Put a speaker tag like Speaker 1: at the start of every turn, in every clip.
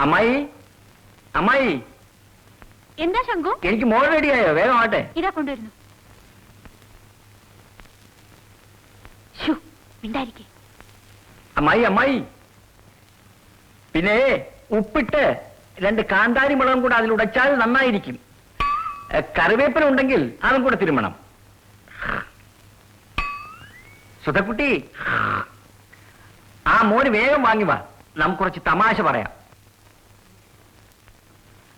Speaker 1: അമ്മായി, അമ്മായി,
Speaker 2: എന്താ ശങ്കു?
Speaker 1: എനിക്ക് മോൾ റെഡിയായോ? വേഗം ആട്ടെ.
Speaker 2: ഇതാ കൊണ്ടുവരുന്നു. മിണ്ടായിരിക്കേ.
Speaker 1: അമ്മായി, അമ്മായി, പിന്നെ ഉപ്പിട്ട് 2 കാന്താരി മുളകും കൂടെ അതിൽ ഉടച്ചാൽ നന്നായിരിക്കും. കറിവേപ്പില ഉണ്ടെങ്കിൽ അതും കൂടെ തിരുമണം. സുധക്കുട്ടി, ആ മോന് വേഗം വാങ്ങി വാ, നമുക്ക് കുറച്ച് തമാശ പറയാം.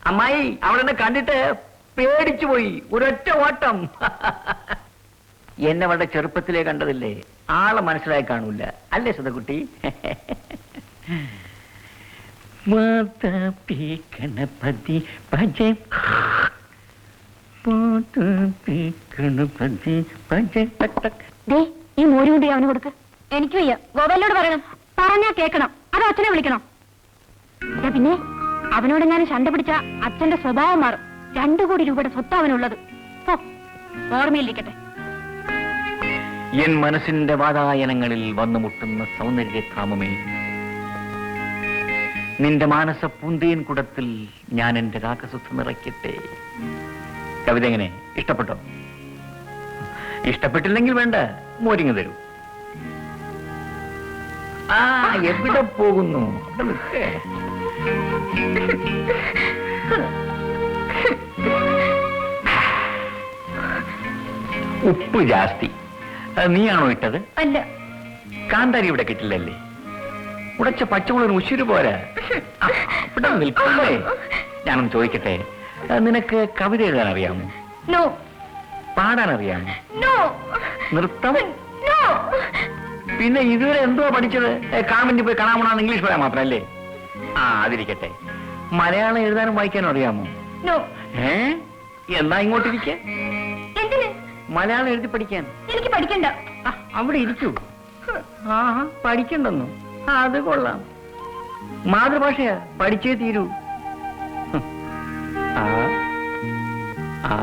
Speaker 1: അമ്മായി അവളെന്നെ കണ്ടിട്ട് പേടിച്ചു പോയി, ഒരൊറ്റ ഓട്ടം. എന്നെ വളരെ ചെറുപ്പത്തിലേ കണ്ടതില്ലേ, ആളെ മനസ്സിലായി കാണൂല അല്ലേ സുധക്കുട്ടി? ഗണപതി ഭജ ഗണപതി ഭജ.
Speaker 2: ഈ മോര് കൊണ്ട് അവന് കൊടുക്ക്. എനിക്ക് വയ്യ, ഗോപാലിനോട് പറയണം. പറഞ്ഞാ കേൾക്കണം, അത് അച്ഛനെ വിളിക്കണം. പിന്നെ അവനോട് ഞാൻ ശണ്ട പിടിച്ച അച്ഛന്റെ സ്വഭാവം മാറും. 2 കോടി രൂപയുടെ സ്വത്ത് അവനുള്ളത്. ഓർമ്മയിലിരിക്കട്ടെ.
Speaker 1: എൻ മനസ്സിന്റെ വാതായനങ്ങളിൽ വന്നുമുട്ടുന്ന സൗന്ദര്യധാമമേ, നിന്റെ മാനസ പൂന്തേൻ കുടത്തിൽ ഞാൻ എന്റെ രാഗസുഖ നിറയ്ക്കട്ടെ. കവിത എങ്ങനെ? ഇഷ്ടപ്പെട്ടോ? ഇഷ്ടപ്പെട്ടില്ലെങ്കിൽ വേണ്ട, മോരിങ് തരൂ. ആ, എവിടെ പോകുന്നു? ഉപ്പ് ജാസ്തി. നീയാണോ ഇട്ടത്?
Speaker 2: അല്ല.
Speaker 1: കാന്താരി ഇവിടെ കിട്ടില്ലല്ലേ? ഉടച്ച പച്ചമുളകിന് ഉശിരു പോരാ. ഇവിടെ നിൽക്കണ്ടേ? ഞാനൊന്ന് ചോദിക്കട്ടെ, നിനക്ക് കവിത എഴുതാൻ അറിയാമോ? പാടാൻ അറിയാമോ? നൃത്തം? പിന്നെ ഇതുവരെ എന്തോ പഠിച്ചത്? കാമന്റി പോയി കാണാമോണാന്ന് ഇംഗ്ലീഷ് പറയാൻ മാത്രല്ലേ? ആ, അതിരിക്കട്ടെ. മലയാളം എഴുതാനും വായിക്കാനും അറിയാമോ? എന്നാ ഇങ്ങോട്ടിരിക്കെ. മലയാളം എഴുതി പഠിക്കാൻ.
Speaker 2: എനിക്ക് പഠിക്കണ്ട.
Speaker 1: അവിടെ ഇരിക്കൂ. ആ, പഠിക്കണ്ടെന്നു? അത് കൊള്ളാം. മാതൃഭാഷയാ, പഠിച്ചേ തീരൂ. ആ, ആ,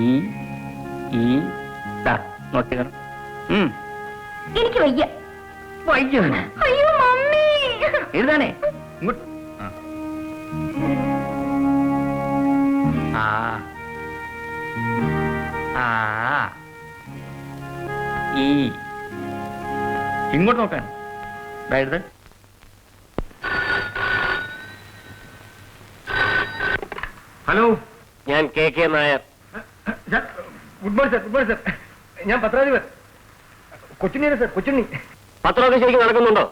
Speaker 1: ഈ, ഈ, നോക്കിക്കണം.
Speaker 2: എനിക്ക് വയ്യ.
Speaker 1: വയ്യെന്നു?
Speaker 2: അയ്യോ മമ്മി,
Speaker 1: എഴുതാനേ ഇങ്ങോട്ട്. ആ, ആ, ഈ, ഇങ്ങോട്ട് നോക്കാൻ. അതായത്
Speaker 3: ഹലോ,
Speaker 4: ഞാൻ K Nair.
Speaker 3: Good morning sir. Good morning sir. ഞാൻ പത്രാധിപർ കൊച്ചുണ്ണിയാണ് സർ. കൊച്ചുണ്ണി.
Speaker 4: പത്രമൊക്കെ ശരിക്കും നടക്കുന്നുണ്ടോ?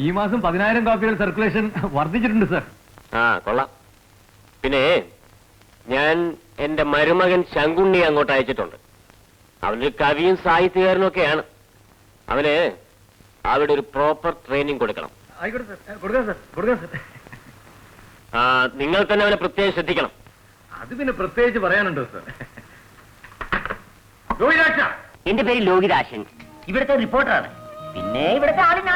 Speaker 3: ഈ മാസം 10,000 കോപ്പികൾ സർക്കുലേഷൻ വർദ്ധിച്ചിട്ടുണ്ട് സർ.
Speaker 4: ആ, കൊള്ളാം. പിന്നെ ഞാൻ എന്റെ മരുമകൻ ശങ്കുണ്ണി അങ്ങോട്ട് അയച്ചിട്ടുണ്ട്. അവനൊരു കവിയും സാഹിത്യകാരനും ഒക്കെയാണ്. അവന് അവിടെ ഒരു പ്രോപ്പർ ട്രെയിനിങ് കൊടുക്കണം.
Speaker 3: ആയിക്കോട്ടെ സർ. കൊടുക്കാം സർ. കൊടുക്കാം സർ.
Speaker 4: ആ, നിങ്ങൾ തന്നെ അവനെ പ്രത്യേകം ശ്രദ്ധിക്കണം.
Speaker 3: അത് പിന്നെ പ്രത്യേകിച്ച് പറയാനുണ്ടോ സർ? ലോഹിതാക്ഷ.
Speaker 1: എന്റെ പേര് ലോഹിതാശൻ, ഇവിടുത്തെ റിപ്പോർട്ടറാണ്. പിന്നെ ഇവിടുത്തെ ആളിനാ